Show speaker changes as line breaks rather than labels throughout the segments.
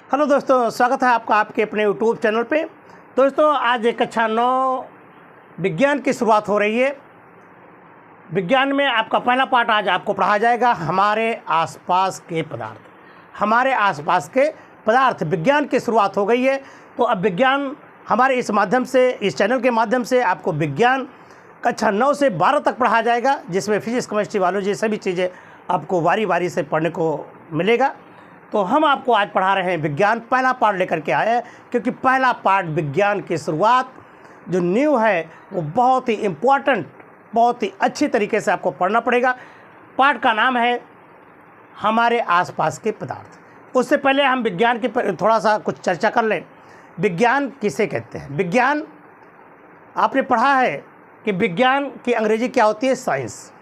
Hello दोस्तों, स्वागत है आपका आपके अपने यूट्यूब चैनल पे। दोस्तों, आज एक कक्षा 9 विज्ञान की शुरुआत हो रही है। विज्ञान में आपका पहला पाठ आज आपको पढ़ाया जाएगा हमारे आसपास के पदार्थ। हमारे आसपास के पदार्थ विज्ञान की शुरुआत हो गई है। तो अब विज्ञान हमारे इस माध्यम से, इस चैनल के माध्यम से आपको विज्ञान कक्षा 9 से 12 तक पढ़ाया जाएगा, जिसमें फिजिक्स, केमिस्ट्री, बायोलॉजी सभी चीज़ें आपको बारी बारी से पढ़ने को मिलेगा। तो हम आपको आज पढ़ा रहे हैं विज्ञान, पहला पाठ लेकर के आए हैं, क्योंकि पहला पाठ विज्ञान की शुरुआत जो न्यू है वो बहुत ही इम्पोर्टेंट, बहुत ही अच्छी तरीके से आपको पढ़ना पड़ेगा। पाठ का नाम है हमारे आसपास के पदार्थ। उससे पहले हम विज्ञान की थोड़ा सा कुछ चर्चा कर लें। विज्ञान किसे कहते हैं? विज्ञान आपने पढ़ा है कि विज्ञान की अंग्रेजी क्या होती है? साइंस।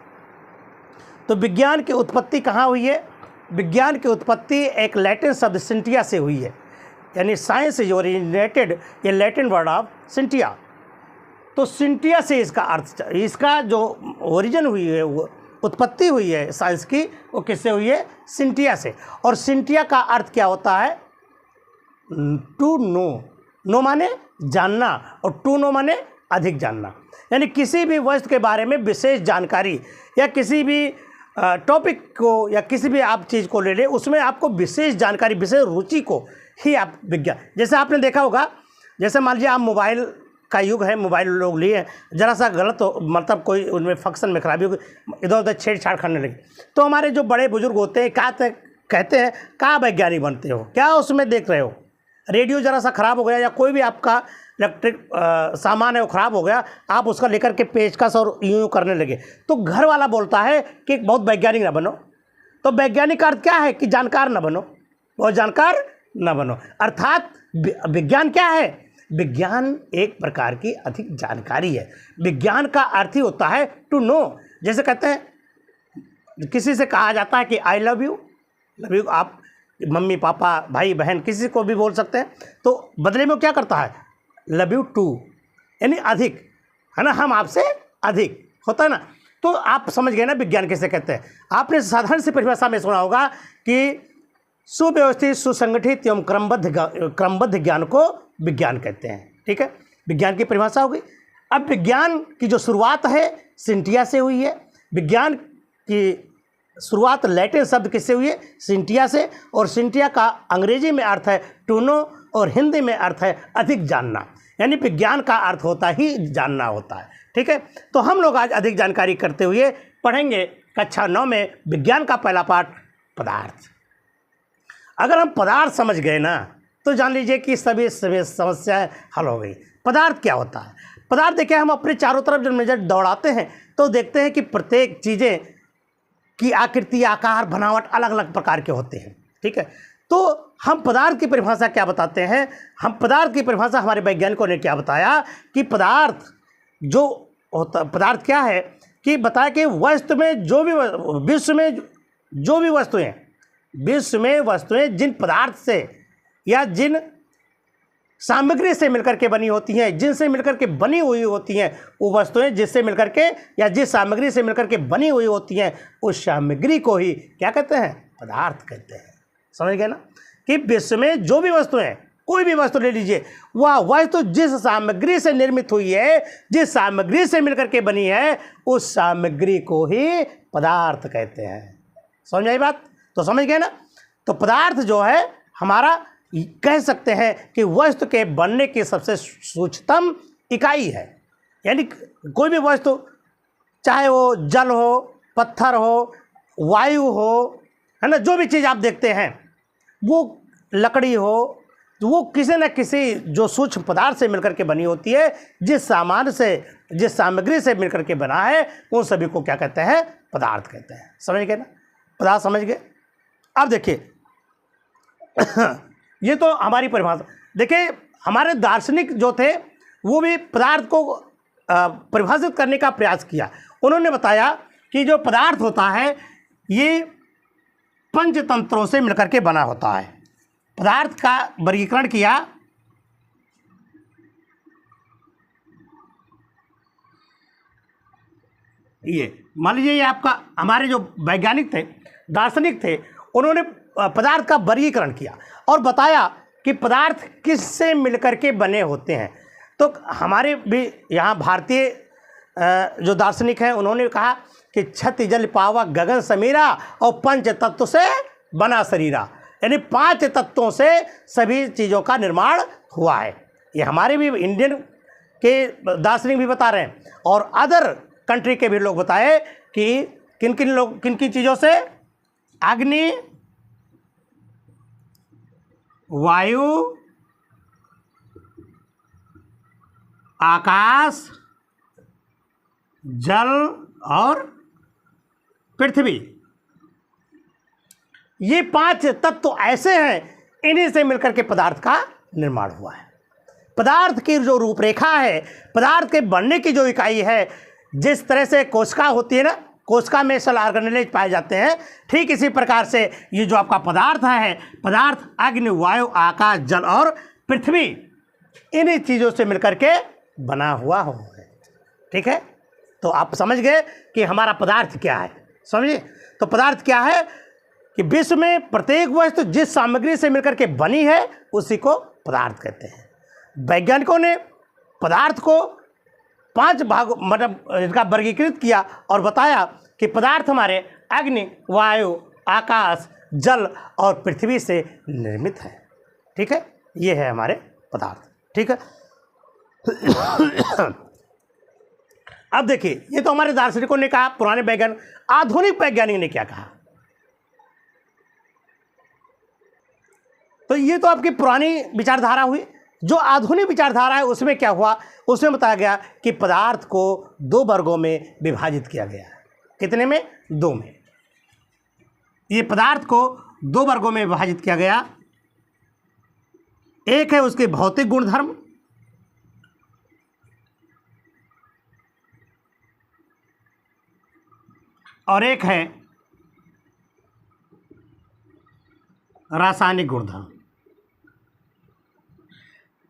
तो विज्ञान की उत्पत्ति कहाँ हुई है? विज्ञान की उत्पत्ति एक लैटिन शब्द सिंटिया से हुई है, यानी साइंस इज ओरिजिनेटेड, ये लैटिन वर्ड ऑफ सिंटिया। तो सिंटिया से इसका अर्थ, इसका जो ओरिजिन हुई है, वो उत्पत्ति हुई है साइंस की, वो किससे हुई है? सिंटिया से। और सिंटिया का अर्थ क्या होता है? To know. नो माने जानना, और टू नो माने अधिक जानना, यानी किसी भी वस्तु के बारे में विशेष जानकारी, या किसी भी टॉपिक को या किसी भी आप चीज़ को ले लें, उसमें आपको विशेष जानकारी, विशेष रुचि को ही आप विज्ञान। जैसे आपने देखा होगा, जैसे मान लीजिए आप मोबाइल का युग है, मोबाइल लोग लिए, ज़रा सा गलत हो, मतलब कोई उनमें फंक्शन में खराबी हो, इधर उधर छेड़छाड़ करने लगे, तो हमारे जो बड़े बुजुर्ग होते हैं क्या कहते हैं, क्या वैज्ञानिक बनते हो, क्या उसमें देख रहे हो? रेडियो ज़रा सा ख़राब हो गया, या कोई भी आपका इलेक्ट्रिक सामान है वो ख़राब हो गया, आप उसका लेकर के पेचकस और यूँ करने लगे, तो घर वाला बोलता है कि बहुत वैज्ञानिक ना बनो। तो वैज्ञानिक का अर्थ क्या है? कि जानकार ना बनो, बहुत जानकार ना बनो। अर्थात विज्ञान क्या है? विज्ञान एक प्रकार की अधिक जानकारी है। विज्ञान का अर्थ ही होता है टू नो। जैसे कहते हैं, किसी से कहा जाता है कि I love you, love you आप मम्मी पापा भाई बहन किसी को भी बोल सकते हैं, तो बदले में वो क्या करता है? लव यू टू, यानी अधिक, है ना, हम आपसे अधिक होता है ना। तो आप समझ गए ना विज्ञान किसे कहते हैं। आपने साधारण सी परिभाषा में सुना होगा कि सुव्यवस्थित, सुसंगठित एवं क्रमबद्ध ज्ञान को विज्ञान कहते हैं। ठीक है, विज्ञान की परिभाषा हो गई। अब विज्ञान की जो शुरुआत है सिंटिया से हुई है। विज्ञान की शुरुआत लैटिन शब्द किससे हुई है? सिंटिया से। और सिंटिया का अंग्रेजी में अर्थ है टू नो, और हिंदी में अर्थ है अधिक जानना, यानी विज्ञान का अर्थ होता ही जानना होता है। ठीक है, तो हम लोग आज अधिक जानकारी करते हुए पढ़ेंगे कक्षा 9 में विज्ञान का पहला पाठ पदार्थ। अगर हम पदार्थ समझ गए ना, तो जान लीजिए कि सभी समस्याएं हल हो गई। पदार्थ क्या होता है? पदार्थ देखिए, हम अपने चारों तरफ जब नजर दौड़ाते हैं तो देखते हैं कि प्रत्येक चीज़ें की आकृति, आकार, बनावट अलग अलग प्रकार के होते हैं। ठीक है, तो हम पदार्थ की परिभाषा क्या बताते हैं? हम पदार्थ की परिभाषा, हमारे वैज्ञानिकों ने क्या बताया कि पदार्थ जो होता, पदार्थ क्या है कि बताया कि वस्तु में जो भी, विश्व में जो भी वस्तुएं, विश्व में वस्तुएं जिन पदार्थ से या जिन सामग्री से मिलकर के बनी होती हैं, जिनसे मिलकर के बनी हुई होती हैं, वो वस्तुएं जिससे मिलकर के या जिस सामग्री से मिलकर के बनी हुई होती हैं, उस सामग्री को ही क्या कहते हैं? पदार्थ कहते हैं। समझ गए ना कि विश्व में जो भी वस्तुएं, कोई भी वस्तु ले लीजिए, वह वस्तु जिस सामग्री से निर्मित हुई है, जिस सामग्री से मिलकर के बनी है, उस सामग्री को ही पदार्थ कहते हैं। समझ आई बात? तो समझ गए ना। तो पदार्थ जो है हमारा, कह सकते हैं कि वस्तु के बनने की सबसे सूक्ष्मतम इकाई है। यानी कोई भी वस्तु, चाहे वो जल हो, पत्थर हो, वायु हो, है ना, जो भी चीज़ आप देखते हैं, वो लकड़ी हो, तो वो किसी न किसी जो सूक्ष्म पदार्थ से मिलकर के बनी होती है, जिस सामान से, जिस सामग्री से मिलकर के बना है, उन सभी को क्या कहते हैं? पदार्थ कहते हैं। समझ गए ना, पदार्थ समझ गए। अब देखिए ये तो हमारी परिभाषा। देखिए, हमारे दार्शनिक जो थे वो भी पदार्थ को परिभाषित करने का प्रयास किया। उन्होंने बताया कि जो पदार्थ होता है ये पंचतंत्रों से मिलकर के बना होता है। पदार्थ का वर्गीकरण किया ये, मान लीजिए ये आपका, हमारे जो वैज्ञानिक थे, दार्शनिक थे, उन्होंने पदार्थ का वर्गीकरण किया और बताया कि पदार्थ किससे मिलकर के बने होते हैं। तो हमारे भी यहाँ भारतीय जो दार्शनिक हैं उन्होंने कहा कि छति जल पावा गगन समीरा और पंच तत्व से बना शरीरा, यानी 5 तत्वों से सभी चीज़ों का निर्माण हुआ है। ये हमारे भी इंडियन के दार्शनिक भी बता रहे हैं और अदर कंट्री के भी लोग बताए कि किन किन चीज़ों से, अग्नि, वायु, आकाश, जल और पृथ्वी, ये 5 तत्व ऐसे हैं, इन्हीं से मिलकर के पदार्थ का निर्माण हुआ है। पदार्थ की जो रूपरेखा है, पदार्थ के बनने की जो इकाई है, जिस तरह से कोशिका होती है ना, कोशिका में सेल ऑर्गेनेल पाए जाते हैं, ठीक इसी प्रकार से ये जो आपका पदार्थ है, पदार्थ अग्नि, वायु, आकाश, जल और पृथ्वी, इन्हीं चीज़ों से मिलकर के बना हुआ है। ठीक है, तो आप समझ गए कि हमारा पदार्थ क्या है। समझिए, तो पदार्थ क्या है कि विश्व में प्रत्येक वस्तु जिस सामग्री से मिलकर के बनी है उसी को पदार्थ कहते हैं। वैज्ञानिकों ने पदार्थ को 5 भागों मतलब इनका वर्गीकृत किया और बताया कि पदार्थ हमारे अग्नि, वायु, आकाश, जल और पृथ्वी से निर्मित है। ठीक है, ये है हमारे पदार्थ। ठीक है, अब देखिए, ये तो हमारे दार्शनिकों ने कहा, पुराने वैज्ञानिक। आधुनिक वैज्ञानिक ने क्या कहा? तो ये तो आपकी पुरानी विचारधारा हुई। जो आधुनिक विचारधारा है उसमें क्या हुआ, उसमें बताया गया कि पदार्थ को 2 वर्गों में विभाजित किया गया है। कितने में? 2 में। ये पदार्थ को 2 वर्गों में विभाजित किया गया। एक है उसके भौतिक गुणधर्म और एक है रासायनिक गुणधर्म।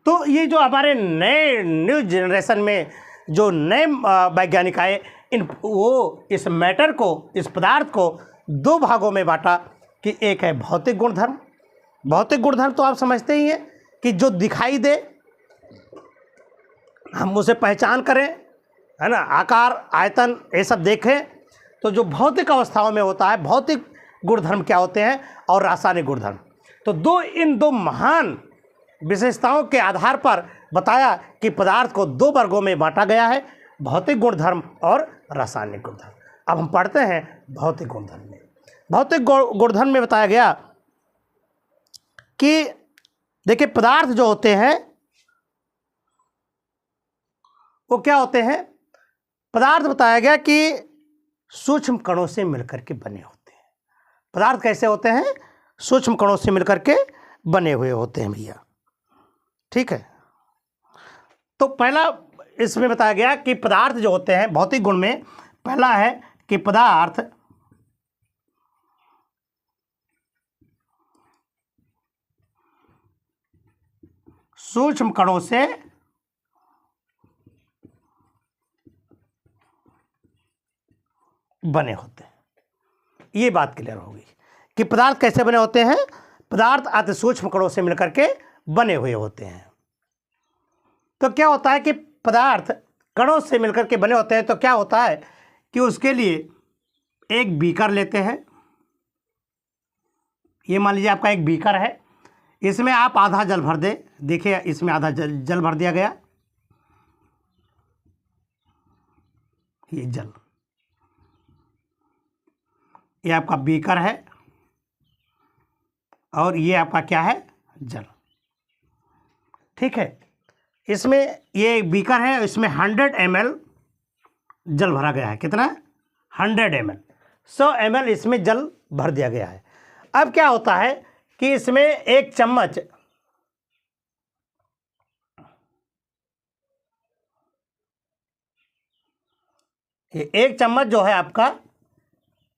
तो ये जो हमारे नए न्यू जनरेशन में जो नए वैज्ञानिक आए, वो इस मैटर को, इस पदार्थ को 2 भागों में बांटा कि एक है भौतिक गुणधर्म। भौतिक गुणधर्म तो आप समझते ही हैं कि जो दिखाई दे, हम उसे पहचान करें, है ना, आकार, आयतन, ये सब देखें। तो जो भौतिक अवस्थाओं में होता है, भौतिक गुणधर्म क्या होते हैं, और रासायनिक गुणधर्म। तो इन दो महान विशेषताओं के आधार पर बताया कि पदार्थ को 2 वर्गों में बांटा गया है, भौतिक गुणधर्म और रासायनिक गुणधर्म। अब हम पढ़ते हैं भौतिक गुणधर्म में। भौतिक गुणधर्म में बताया गया कि देखिए, पदार्थ जो होते हैं वो क्या होते हैं? पदार्थ बताया गया कि सूक्ष्म कणों से मिलकर के बने होते हैं। पदार्थ कैसे होते हैं? सूक्ष्म कणों से मिलकर के बने हुए होते हैं भैया। ठीक है, तो पहला इसमें बताया गया कि पदार्थ जो होते हैं भौतिक गुण में, पहला है कि पदार्थ सूक्ष्म कणों से बने होते हैं। ये बात क्लियर होगी कि पदार्थ कैसे बने होते हैं। पदार्थ अति सूक्ष्म कणों से मिलकर के बने हुए होते हैं। तो क्या होता है कि पदार्थ कणों से मिलकर के बने होते हैं, तो क्या होता है कि उसके लिए एक बीकर लेते हैं। ये मान लीजिए आपका एक बीकर है, इसमें आप आधा जल भर दें। देखिए, इसमें आधा जल भर दिया गया। ये जल, ये आपका बीकर है और ये आपका क्या है? जल। ठीक है, इसमें ये बीकर है, इसमें 100 ml जल भरा गया है। कितना? 100 ml, 100 ml इसमें जल भर दिया गया है। अब क्या होता है कि इसमें 1 चम्मच ये 1 चम्मच जो है आपका,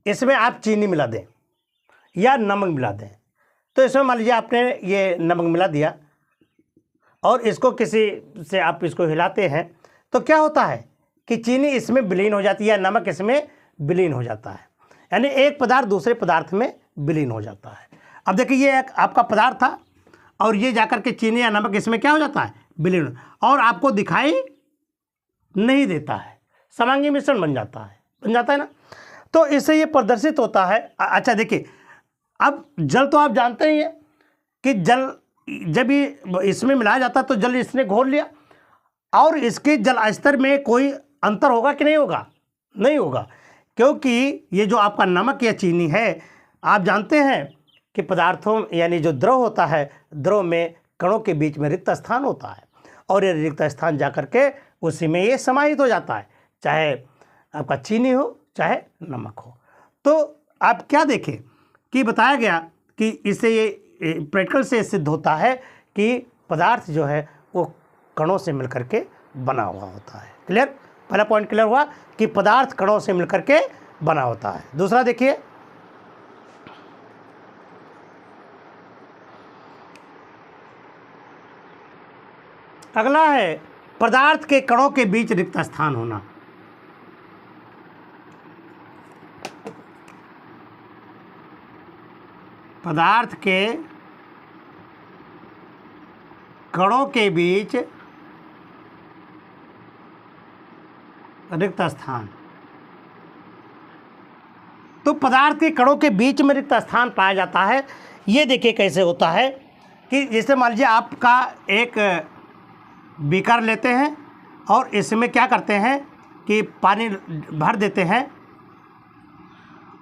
इसमें आप चीनी मिला दें या नमक मिला दें। तो इसमें मान लीजिए आपने ये नमक मिला दिया और इसको किसी से आप इसको हिलाते हैं, तो क्या होता है कि चीनी इसमें विलीन हो जाती है, नमक इसमें विलीन हो जाता है। यानी एक पदार्थ दूसरे पदार्थ में विलीन हो जाता है। अब देखिए ये एक आपका पदार्थ था और ये जाकर के चीनी या नमक इसमें क्या हो जाता है, विलीन, और आपको दिखाई नहीं देता है, समांगी मिश्रण बन जाता है ना। तो इससे ये प्रदर्शित होता है। अच्छा देखिए, अब जल तो आप जानते ही हैं कि जल जब ये इसमें मिलाया जाता है तो जल इसने घोल लिया, और इसके जल स्तर में कोई अंतर होगा कि नहीं होगा? नहीं होगा, क्योंकि ये जो आपका नमक या चीनी है, आप जानते हैं कि पदार्थों यानी जो द्रव होता है, द्रव में कणों के बीच में रिक्त स्थान होता है, और ये रिक्त स्थान जाकर के उसी में ये समाहित हो जाता है, चाहे आपका चीनी हो चाहे नमक हो। तो आप क्या देखें कि बताया गया कि इससे ये प्रैक्टिकल से सिद्ध होता है कि पदार्थ जो है वो कणों से मिलकर के बना हुआ होता है। क्लियर? पहला पॉइंट क्लियर हुआ कि पदार्थ कणों से मिलकर के बना होता है। दूसरा देखिए, अगला है पदार्थ के कणों के बीच रिक्त स्थान होना। पदार्थ के कणों के बीच रिक्त स्थान। तो पदार्थ के कणों के बीच में रिक्त स्थान पाया जाता है। ये देखिए कैसे होता है कि जैसे मान लीजिए आपका एक बीकर लेते हैं और इसमें क्या करते हैं कि पानी भर देते हैं,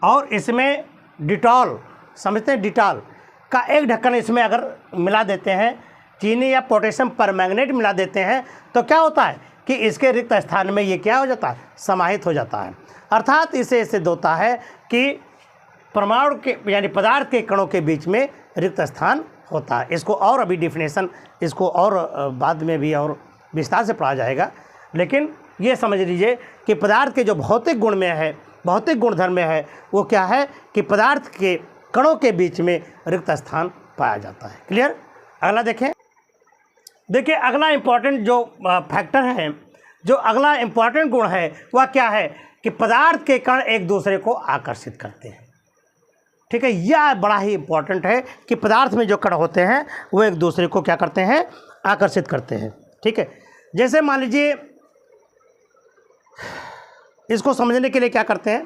और इसमें डिटॉल, समझते हैं, डिटॉल का एक ढक्कन इसमें अगर मिला देते हैं, चीनी या पोटेशियम परमैंगनेट मिला देते हैं, तो क्या होता है कि इसके रिक्त स्थान में ये क्या हो जाता है, समाहित हो जाता है। अर्थात इसे सिद्ध होता है कि परमाणु के यानी पदार्थ के कणों के बीच में रिक्त स्थान होता है। इसको और अभी डिफिनेशन इसको और बाद में भी और विस्तार से पढ़ा जाएगा, लेकिन ये समझ लीजिए कि पदार्थ के जो भौतिक गुण में है, भौतिक गुणधर्म में है, वो क्या है कि पदार्थ के कणों के बीच में रिक्त स्थान पाया जाता है। क्लियर? अगला देखें। देखिए अगला इम्पॉर्टेंट जो फैक्टर है, जो अगला इम्पॉर्टेंट गुण है वह क्या है कि पदार्थ के कण एक दूसरे को आकर्षित करते हैं। ठीक है, यह बड़ा ही इम्पॉर्टेंट है कि पदार्थ में जो कण होते हैं वो एक दूसरे को क्या करते हैं, आकर्षित करते हैं। ठीक है, जैसे मान लीजिए इसको समझने के लिए क्या करते हैं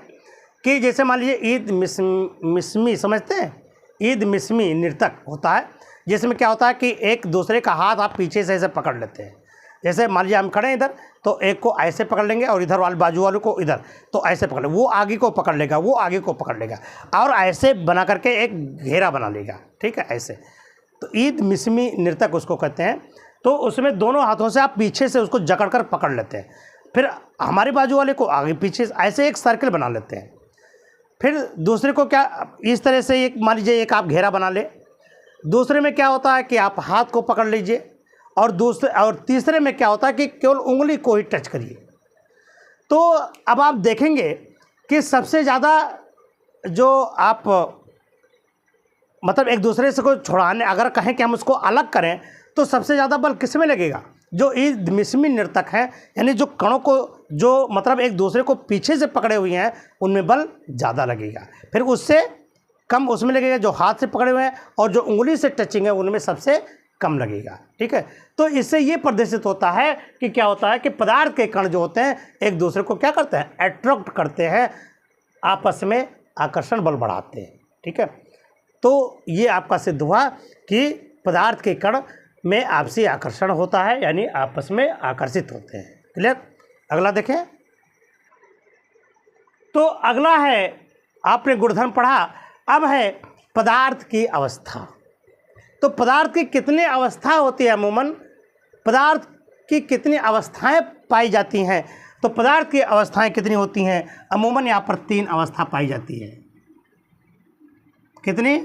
कि जैसे मान लीजिए ईद मिस्मी समझते हैं, ईद मिस्मी नृतक होता है, जिसमें क्या होता है कि एक दूसरे का हाथ आप पीछे से ऐसे पकड़ लेते हैं। जैसे मान लीजिए हम खड़े हैं इधर, तो एक को ऐसे पकड़ लेंगे और इधर वाले बाजू वाले को इधर, तो ऐसे पकड़ लेंगे, वो आगे को पकड़ लेगा, वो आगे को पकड़ लेगा, और ऐसे बना करके एक घेरा बना लेगा। ठीक है, ऐसे। तो ईद मिस्मी नृतक उसको कहते हैं। तो उसमें दोनों हाथों से आप पीछे से उसको जकड़ कर पकड़ लेते हैं, फिर हमारे बाजू वाले को आगे पीछे ऐसे एक सर्कल बना लेते हैं। फिर दूसरे को क्या, इस तरह से एक मान लीजिए एक आप घेरा बना ले, दूसरे में क्या होता है कि आप हाथ को पकड़ लीजिए, और तीसरे में क्या होता है कि केवल उंगली को ही टच करिए। तो अब आप देखेंगे कि सबसे ज़्यादा जो आप मतलब एक दूसरे से को छुड़ाने, अगर कहें कि हम उसको अलग करें, तो सबसे ज़्यादा बल किस में लगेगा, जो ईद मिस्मी नर्तक हैं, यानी जो कणों को जो मतलब एक दूसरे को पीछे से पकड़े हुए हैं, उनमें बल ज़्यादा लगेगा। फिर उससे कम उसमें लगेगा जो हाथ से पकड़े हुए हैं, और जो उंगली से टचिंग है उनमें सबसे कम लगेगा। ठीक है, तो इससे ये प्रदर्शित होता है कि क्या होता है कि पदार्थ के कण जो होते हैं एक दूसरे को क्या करते हैं, अट्रैक्ट करते हैं, आपस में आकर्षण बल बढ़ाते हैं। ठीक है, तो ये आपका सिद्ध हुआ कि पदार्थ के कण में आपसी आकर्षण होता है, यानी आपस में आकर्षित होते हैं। क्लियर? अगला देखें। तो अगला है, आपने गुणधर्म पढ़ा, अब है पदार्थ की अवस्था। तो पदार्थ की कितनी अवस्था होती है, अमूमन पदार्थ की कितनी अवस्थाएं पाई जाती हैं? तो पदार्थ की अवस्थाएं कितनी होती हैं? अमूमन यहाँ पर 3 अवस्था पाई जाती है। कितनी?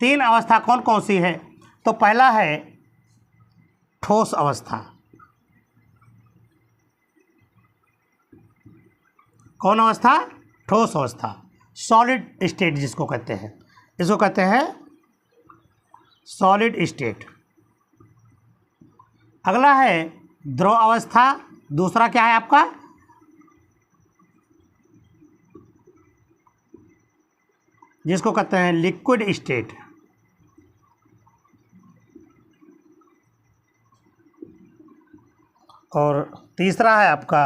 3 अवस्था कौन कौन सी है? तो पहला है ठोस अवस्था। कौन अवस्था? ठोस अवस्था, सॉलिड स्टेट जिसको कहते हैं, इसको कहते हैं सॉलिड स्टेट। अगला है द्रव अवस्था। दूसरा क्या है आपका? जिसको कहते हैं लिक्विड स्टेट। और तीसरा है आपका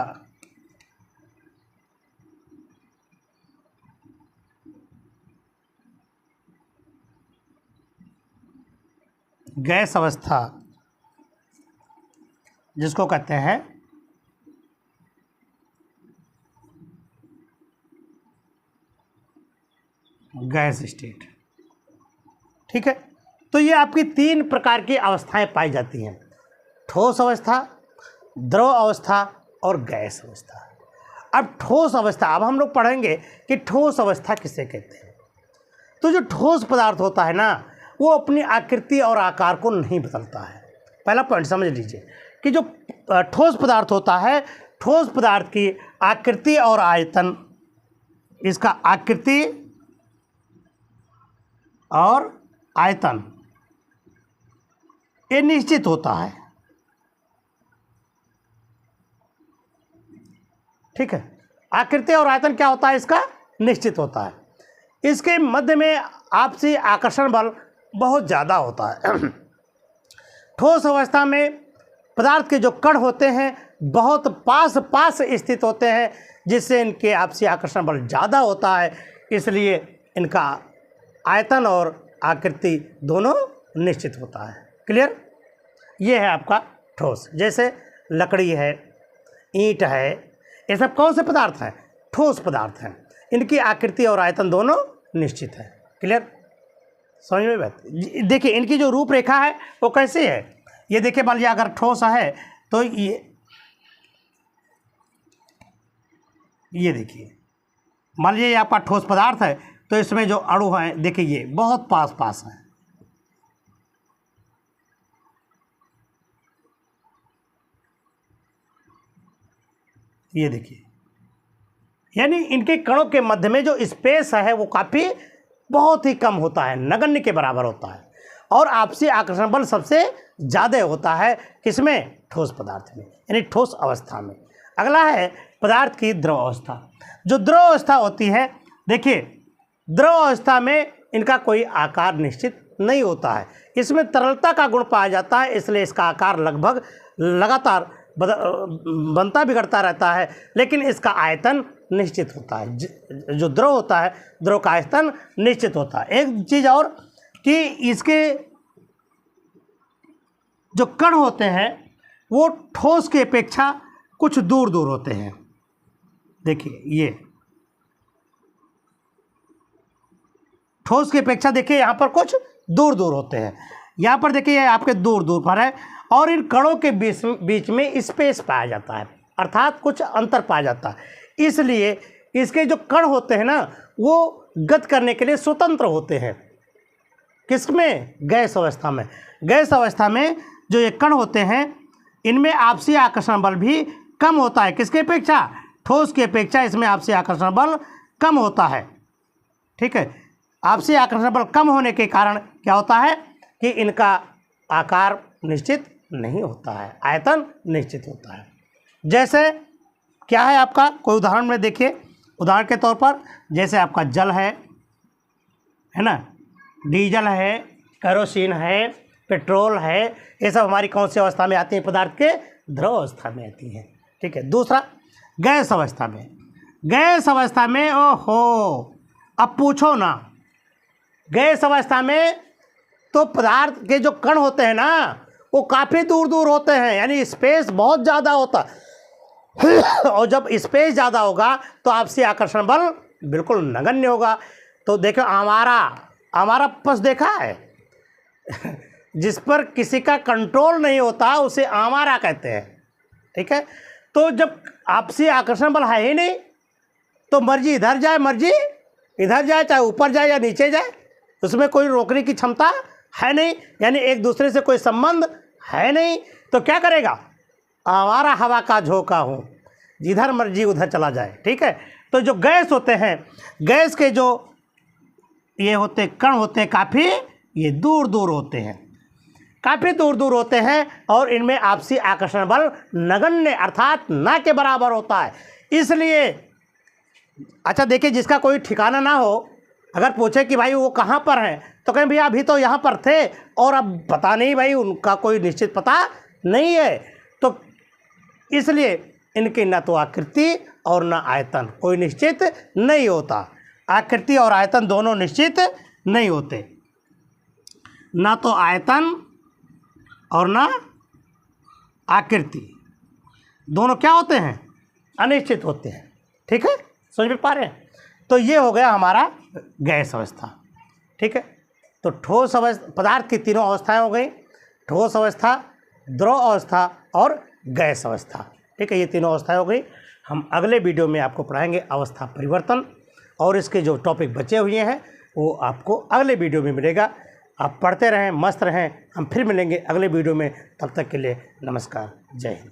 गैस अवस्था, जिसको कहते हैं गैस स्टेट। ठीक है, तो ये आपकी 3 प्रकार की अवस्थाएं पाई जाती हैं, ठोस अवस्था, द्रव अवस्था और गैस अवस्था। अब ठोस अवस्था, अब हम लोग पढ़ेंगे कि ठोस अवस्था किसे कहते हैं। तो जो ठोस पदार्थ होता है ना, वो अपनी आकृति और आकार को नहीं बदलता है। पहला पॉइंट समझ लीजिए कि जो ठोस पदार्थ होता है, ठोस पदार्थ की आकृति और आयतन, इसका आकृति और आयतन ये निश्चित होता है। ठीक है, आकृति और आयतन क्या होता है, इसका निश्चित होता है। इसके मध्य में आपसी आकर्षण बल बहुत ज़्यादा होता है। ठोस अवस्था में पदार्थ के जो कण होते हैं बहुत पास पास स्थित होते हैं, जिससे इनके आपसी आकर्षण बल ज़्यादा होता है, इसलिए इनका आयतन और आकृति दोनों निश्चित होता है। क्लियर? ये है आपका ठोस। जैसे लकड़ी है, ईंट है, ये सब कौन से पदार्थ हैं? ठोस पदार्थ हैं। इनकी आकृति और आयतन दोनों निश्चित है। क्लियर? समझ में बात? देखिए इनकी जो रूपरेखा है वो कैसी है, ये देखिए, मान लीजिए अगर ठोस है तो ये देखिए, मान लीजिए ये आपका ठोस पदार्थ है, तो इसमें जो अणु हैं देखिए ये बहुत पास पास हैं। ये देखिए, यानी इनके कणों के मध्य में जो स्पेस है वो काफ़ी बहुत ही कम होता है, नगण्य के बराबर होता है, और आपसी आकर्षण बल सबसे ज़्यादा होता है किसमें? ठोस पदार्थ में, यानी ठोस अवस्था में। अगला है पदार्थ की द्रव अवस्था। जो द्रव अवस्था होती है, देखिए द्रव अवस्था में इनका कोई आकार निश्चित नहीं होता है, इसमें तरलता का गुण पाया जाता है, इसलिए इसका आकार लगभग लगातार बनता बिगड़ता रहता है, लेकिन इसका आयतन निश्चित होता है। जो द्रव होता है, द्रव का आयतन निश्चित होता है। एक चीज़ और कि इसके जो कण होते हैं वो ठोस की अपेक्षा कुछ दूर दूर होते हैं। देखिए ये ठोस की अपेक्षा देखिए यहाँ पर कुछ दूर दूर होते हैं, यहाँ पर देखिए आपके दूर दूर पर है, और इन कणों के बीच में स्पेस पाया जाता है, अर्थात कुछ अंतर पाया जाता है, इसलिए इसके जो कण होते हैं ना वो गति करने के लिए स्वतंत्र होते हैं। किसमें? गैस अवस्था में। गैस अवस्था में जो ये कण होते हैं इनमें आपसी आकर्षण बल भी कम होता है। किसके अपेक्षा? ठोस की अपेक्षा इसमें आपसी आकर्षण बल कम होता है। ठीक है, आपसी आकर्षण बल कम होने के कारण क्या होता है कि इनका आकार निश्चित नहीं होता है, आयतन निश्चित होता है। जैसे क्या है आपका, कोई उदाहरण में देखिए, उदाहरण के तौर पर जैसे आपका जल है ना, डीजल है, केरोसिन है, पेट्रोल है, ये सब हमारी कौन सी अवस्था में आती हैं? पदार्थ के द्रव अवस्था में आती हैं। ठीक है, दूसरा गैस अवस्था में। गैस अवस्था में ओहो, अब पूछो ना, गैस अवस्था में तो पदार्थ के जो कण होते हैं ना वो काफ़ी दूर दूर होते हैं, यानी स्पेस बहुत ज़्यादा होता है। और जब स्पेस ज़्यादा होगा तो आपसी आकर्षण बल बिल्कुल नगण्य होगा। तो देखो हमारा पस देखा है जिस पर किसी का कंट्रोल नहीं होता उसे आवारा कहते हैं। ठीक है, तो जब आपसी आकर्षण बल है ही नहीं तो मर्जी इधर जाए, मर्जी इधर जाए, चाहे ऊपर जाए या नीचे जाए, उसमें कोई रोकने की क्षमता है नहीं, यानी एक दूसरे से कोई संबंध है नहीं। तो क्या करेगा? आवारा हवा का झोंका हूँ, जिधर मर्जी उधर चला जाए। ठीक है, तो जो गैस होते हैं, गैस के जो ये होते कण होते हैं काफ़ी ये दूर दूर होते हैं, काफ़ी दूर दूर होते हैं, और इनमें आपसी आकर्षण बल नगण्य अर्थात ना के बराबर होता है। इसलिए अच्छा देखिए, जिसका कोई ठिकाना ना हो अगर पूछे कि भाई वो कहाँ पर हैं तो कहें भैया अभी तो यहाँ पर थे और अब पता नहीं भाई, उनका कोई निश्चित पता नहीं है। तो इसलिए इनकी न तो आकृति और न आयतन कोई निश्चित नहीं होता। आकृति और आयतन दोनों निश्चित नहीं होते, ना तो आयतन और ना आकृति, दोनों क्या होते हैं, अनिश्चित होते हैं। ठीक है, समझ में पा रहे हैं। तो ये हो गया हमारा गैस अवस्था। ठीक है, तो ठोस अवस्था, पदार्थ की तीनों अवस्थाएं हो गई, ठोस अवस्था, द्रव अवस्था और गैस अवस्था। ठीक है, ये तीनों अवस्थाएं हो गई। हम अगले वीडियो में आपको पढ़ाएंगे अवस्था परिवर्तन, और इसके जो टॉपिक बचे हुए हैं वो आपको अगले वीडियो में मिलेगा। आप पढ़ते रहें, मस्त रहें। हम फिर मिलेंगे अगले वीडियो में, तब तक के लिए नमस्कार, जय हिंद।